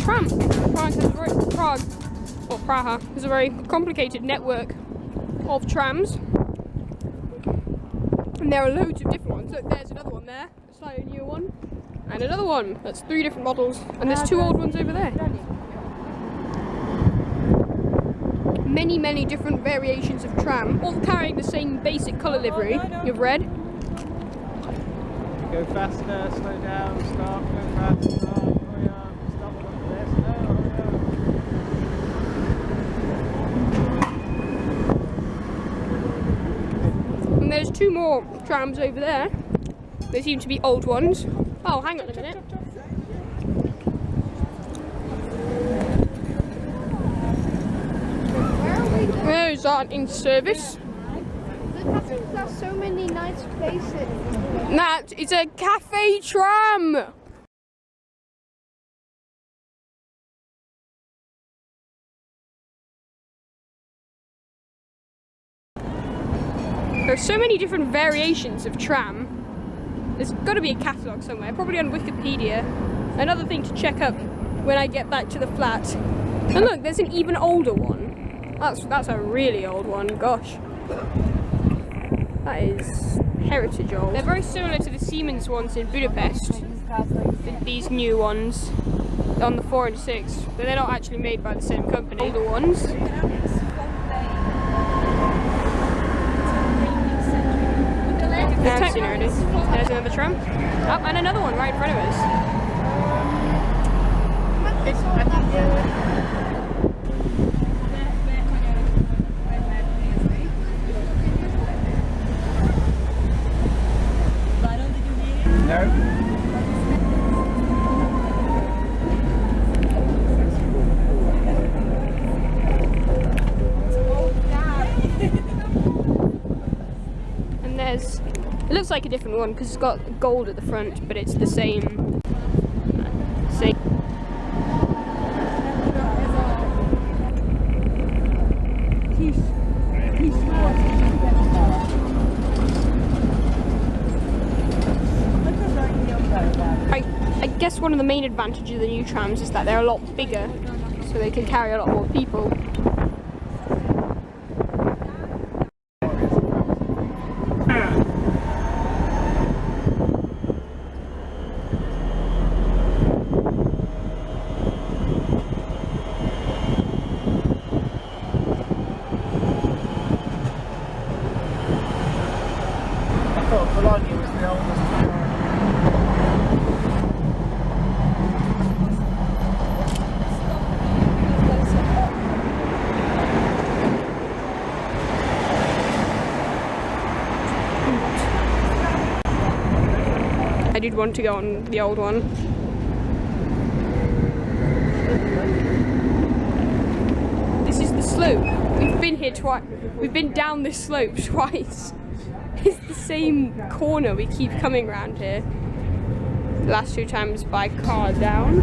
tram. Prague, or Praha, has a very complicated network of trams. And there are loads of different ones. Look, there's another one there, a slightly newer one. And another one. That's 3 different models. And there's 2 old ones over there. Many, many different variations of tram, all carrying the same basic colour livery of red. Go faster, slow down, stop, go faster, hurry up, stop, look at this, no, hurry up. And there's 2 more trams over there. They seem to be old ones. Oh, hang on a minute. Those aren't in service. There's so many nice places. That is a cafe tram. There are so many different variations of tram. There's got to be a catalogue somewhere, probably on Wikipedia. Another thing to check up when I get back to the flat. And look, there's an even older one. That's a really old one, gosh. That is heritage old. They're very similar to the Siemens ones in Budapest. These new ones on the 4 and 6, but they're not actually made by the same company. Older ones. Taxi, there it is. There's another tram. Oh, and another one right in front of us. And there's, it looks like a different one because it's got gold at the front, but it's the same. I guess one of the main advantages of the new trams is that they're a lot bigger, so they can carry a lot more people. I thought Bologna was the oldest town. I did want to go on the old one. This is the slope. We've been here twice. We've been down this slope twice. It's the same corner we keep coming around here. The last 2 times by car down.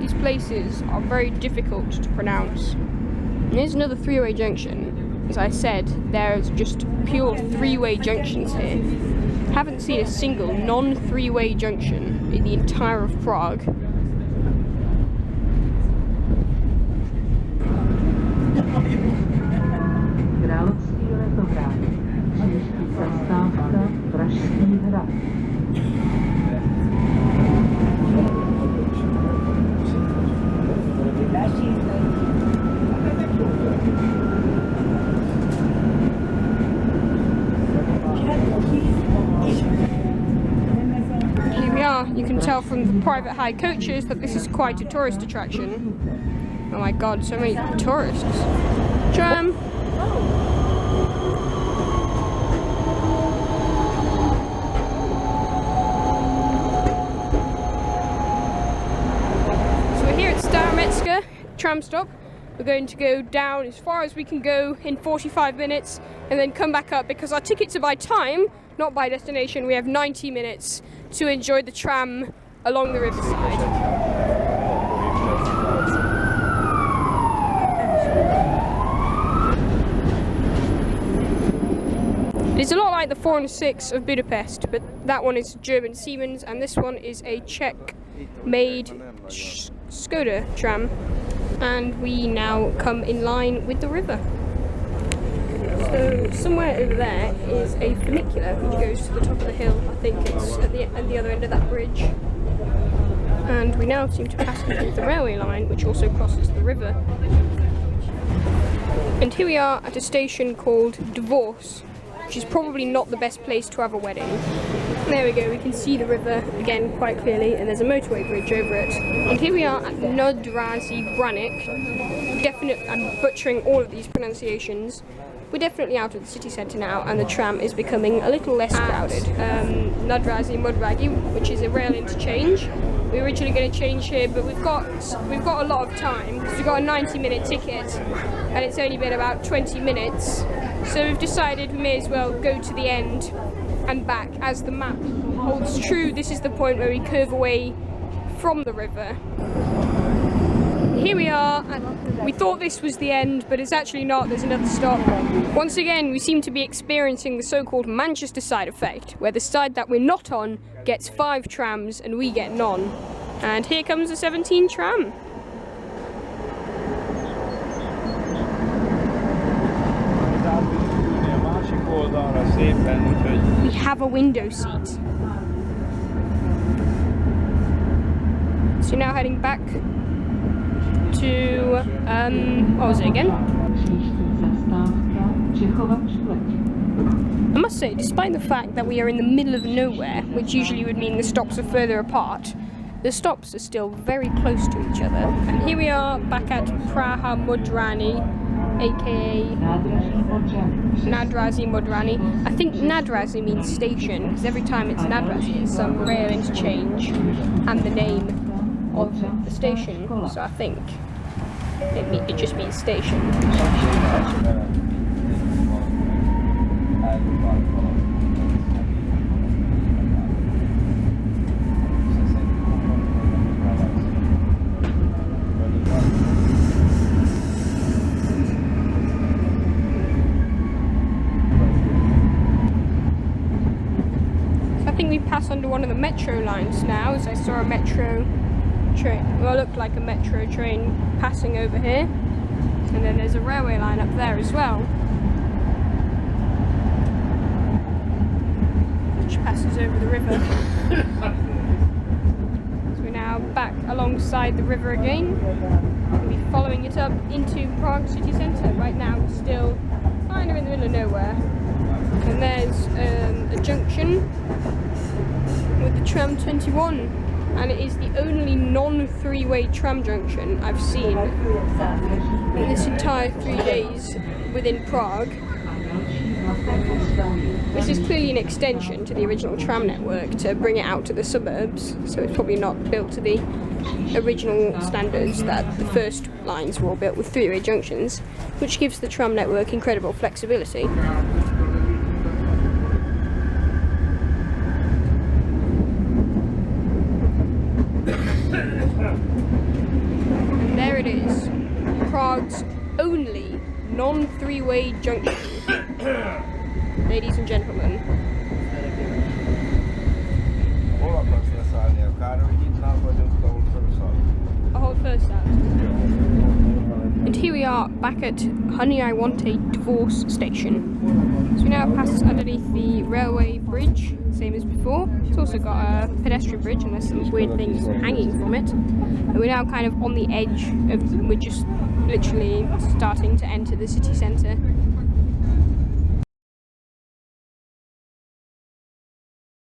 These places are very difficult to pronounce. And here's another 3-way junction. As I said, there's just pure 3-way junctions here. Haven't seen a single non-3-way junction in the entire of Prague. Here we are. You can tell from the private hire coaches that this is quite a tourist attraction. Oh my god, so many tourists. Tram. So we're here at Starometska tram stop. We're going to go down as far as we can go in 45 minutes and then come back up because our tickets are by time, not by destination. We have 90 minutes to enjoy the tram along the riverside. It's a lot like the 406 of Budapest, but that one is German Siemens, and this one is a Czech-made Skoda tram. And we now come in line with the river. So somewhere over there is a funicular which goes to the top of the hill. I think it's at the other end of that bridge. And we now seem to pass under the railway line, which also crosses the river. And here we are at a station called Divorce, which is probably not the best place to have a wedding. There we go, we can see the river again quite clearly, and there's a motorway bridge over it. And here we are at Nádraží Branik. Definitely, I'm butchering all of these pronunciations. We're definitely out of the city centre now, and the tram is becoming a little less crowded. Nádraží Modrágy, which is a rail interchange. We were originally going to change here, but we've got a lot of time because we've got a 90-minute ticket, and it's only been about 20 minutes. So we've decided we may as well go to the end and back. As the map holds true, this is the point where we curve away from the river. Here we are, and we thought this was the end, but it's actually not. There's another stop. Once again, we seem to be experiencing the so-called Manchester side effect, where the side that we're not on gets 5 trams and we get none. And here comes the 17 tram. We have a window seat. So now heading back to, what was it again? I must say, despite the fact that we are in the middle of nowhere, which usually would mean the stops are further apart, the stops are still very close to each other. And here we are back at Prague Modrany, aka Nádraží Modrany. I think Nádraží means station, because every time it's Nádraží, it's some rail interchange and the name of the station. So I think it just means station. I think we pass under one of the metro lines now, as I saw a metro train, well, it looked like a metro train passing over here, and then there's a railway line up there as well, which passes over the river. So we're now back alongside the river again. We'll be following it up into Prague city centre. Right now we're still kind of in the middle of nowhere, and there's a junction with the tram 21, and it is the only non-three-way tram junction I've seen in this entire 3 days within Prague. This is clearly an extension to the original tram network to bring it out to the suburbs, so it's probably not built to the original standards that the first lines were all built with three-way junctions, which gives the tram network incredible flexibility. And there it is, Prague's only non-three-way junction. Ladies and gentlemen. A whole first out. And here we are back at Honey I Want a Divorce station. So we now pass underneath the railway bridge, same as before. It's also got a pedestrian bridge and there's some weird things hanging from it. And we're now kind of on the edge of, we're just literally starting to enter the city centre.